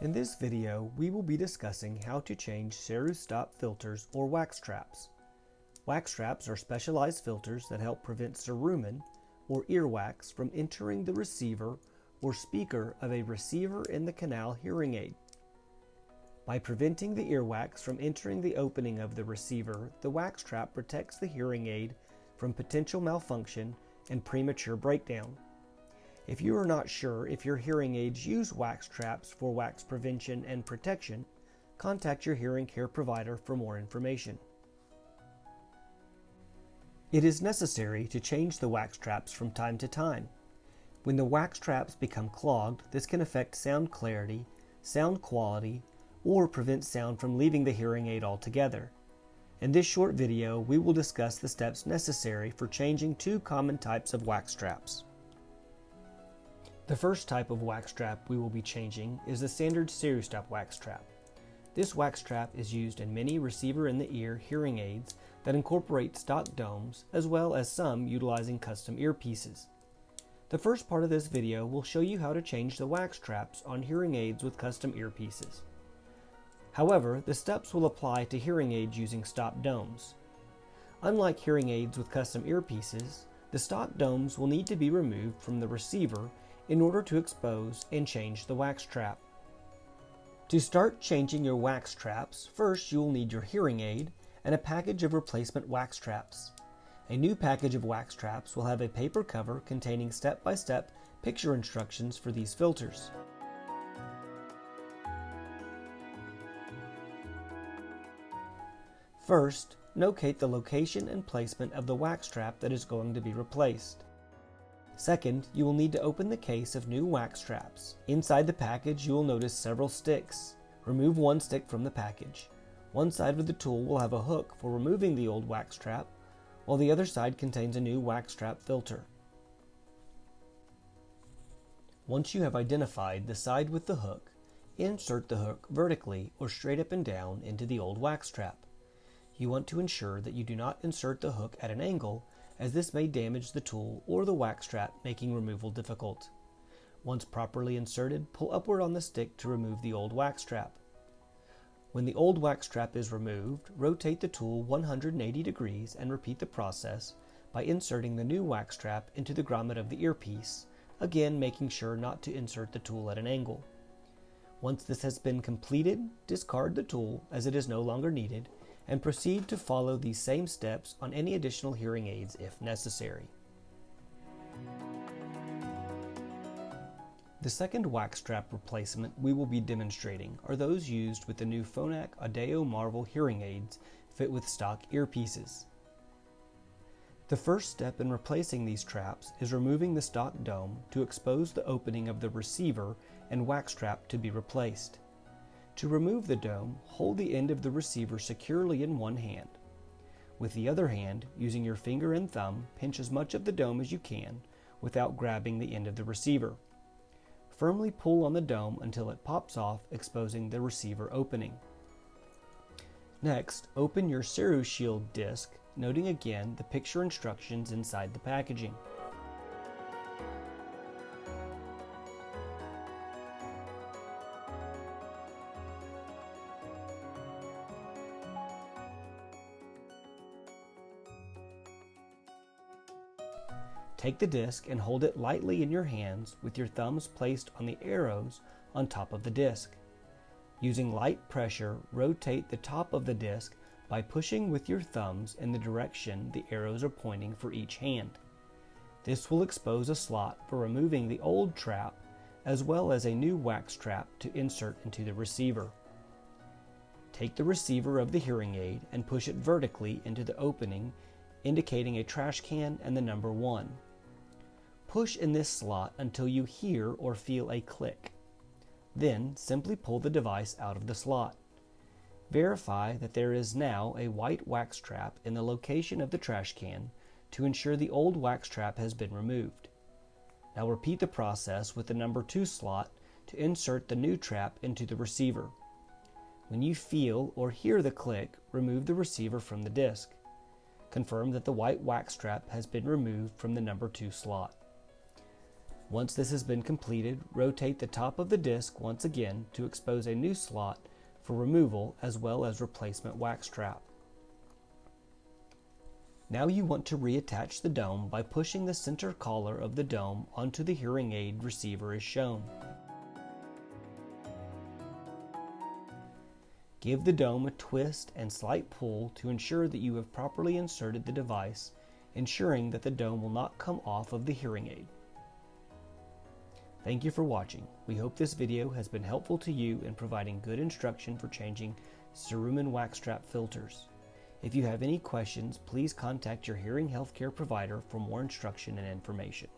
In this video, we will be discussing how to change Cerustop filters or wax traps. Wax traps are specialized filters that help prevent cerumen or earwax from entering the receiver or speaker of a receiver in the canal hearing aid. By preventing the earwax from entering the opening of the receiver, the wax trap protects the hearing aid from potential malfunction and premature breakdown. If you are not sure if your hearing aids use wax traps for wax prevention and protection, contact your hearing care provider for more information. It is necessary to change the wax traps from time to time. When the wax traps become clogged, this can affect sound clarity, sound quality, or prevent sound from leaving the hearing aid altogether. In this short video, we will discuss the steps necessary for changing two common types of wax traps. The first type of wax trap we will be changing is the standard Cerustop wax trap. This wax trap is used in many receiver-in-the-ear hearing aids that incorporate stock domes, as well as some utilizing custom earpieces. The first part of this video will show you how to change the wax traps on hearing aids with custom earpieces. However, the steps will apply to hearing aids using stock domes. Unlike hearing aids with custom earpieces, the stock domes will need to be removed from the receiver in order to expose and change the wax trap. To start changing your wax traps, first you will need your hearing aid and a package of replacement wax traps. A new package of wax traps will have a paper cover containing step-by-step picture instructions for these filters. First, locate the location and placement of the wax trap that is going to be replaced. Second, you will need to open the case of new wax traps. Inside the package, you will notice several sticks. Remove one stick from the package. One side of the tool will have a hook for removing the old wax trap, while the other side contains a new wax trap filter. Once you have identified the side with the hook, insert the hook vertically or straight up and down into the old wax trap. You want to ensure that you do not insert the hook at an angle, as this may damage the tool or the wax trap, making removal difficult. Once properly inserted, pull upward on the stick to remove the old wax trap. When the old wax trap is removed, rotate the tool 180 degrees and repeat the process by inserting the new wax trap into the grommet of the earpiece, again making sure not to insert the tool at an angle. Once this has been completed, discard the tool as it is no longer needed, and proceed to follow these same steps on any additional hearing aids if necessary. The second wax trap replacement we will be demonstrating are those used with the new Phonak Audio Marvel hearing aids fit with stock earpieces. The first step in replacing these traps is removing the stock dome to expose the opening of the receiver and wax trap to be replaced. To remove the dome, hold the end of the receiver securely in one hand. With the other hand, using your finger and thumb, pinch as much of the dome as you can without grabbing the end of the receiver. Firmly pull on the dome until it pops off, exposing the receiver opening. Next, open your Cerushield disc, noting again the picture instructions inside the packaging. Take the disc and hold it lightly in your hands with your thumbs placed on the arrows on top of the disc. Using light pressure, rotate the top of the disc by pushing with your thumbs in the direction the arrows are pointing for each hand. This will expose a slot for removing the old trap as well as a new wax trap to insert into the receiver. Take the receiver of the hearing aid and push it vertically into the opening, indicating a trash can and the number 1. Push in this slot until you hear or feel a click. Then simply pull the device out of the slot. Verify that there is now a white wax trap in the location of the trash can to ensure the old wax trap has been removed. Now repeat the process with the number 2 slot to insert the new trap into the receiver. When you feel or hear the click, remove the receiver from the disc. Confirm that the white wax trap has been removed from the number 2 slot. Once this has been completed, rotate the top of the disc once again to expose a new slot for removal as well as replacement wax trap. Now you want to reattach the dome by pushing the center collar of the dome onto the hearing aid receiver as shown. Give the dome a twist and slight pull to ensure that you have properly inserted the device, ensuring that the dome will not come off of the hearing aid. Thank you for watching. We hope this video has been helpful to you in providing good instruction for changing cerumen wax trap filters. If you have any questions, please contact your hearing healthcare provider for more instruction and information.